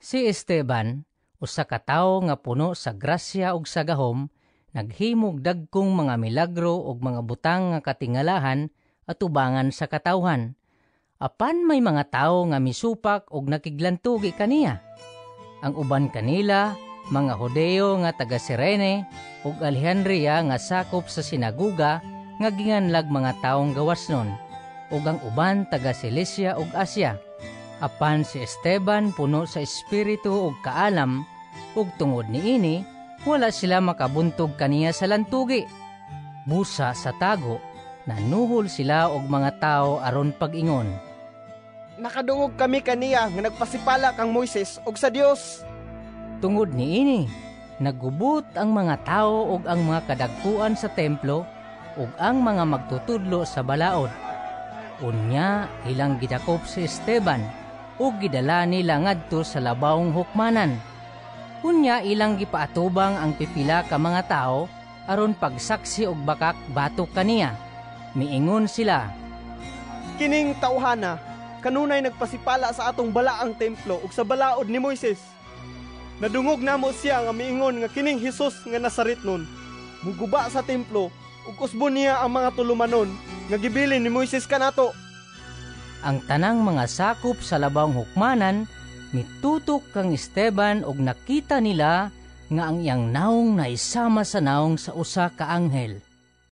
Si Esteban, usa ka tawo nga puno sa grasya ug sa gahom, naghimog dagkong mga milagro ug mga butang nga katingalahan at ubangan sa katawhan. Apan may mga tawo nga misupak ug nakiglantugi kaniya. Ang uban kanila, mga Hodeo nga taga Cirene ug Alejandria nga sakop sa sinaguga nga ginganlag mga taong gawas nun, ug ang uban taga Cilicia ug Asia. Apan si Esteban puno sa espiritu ug kaalam, ug tungod niini wala sila makabuntog kaniya sa lantugi. Busa sa tago, nanuhol sila og mga tao aron pag-ingon. Nakadungog kami kaniya nga nagpasipala kang Moises og sa Dios. Tungod niini, naggubot ang mga tao ug ang mga kadagkuan sa templo ug ang mga magtutudlo sa balaod. Unya ilang gidakop si Esteban ug gidala nila ngadto sa labawong hukmanan. Unya ilang gipaatubang ang pipila ka mga tao aron pagsaksi og bakak batok kaniya. Miingon sila, Kining tawhana kanunay nagpasipala sa atong balaang templo ug sa balaod ni Moises. Nadungog namo siya nga miingon nga kining Hesus nga Nazaretnon muguba sa templo ug kusbon niya ang mga tulumanon nga gibilin ni Moises kanato. ang tanang mga sakop sa labawong hukmanan mitutok kang Esteban ug nakita nila nga ang iyang naong naisama sa naong sa usa ka anghel.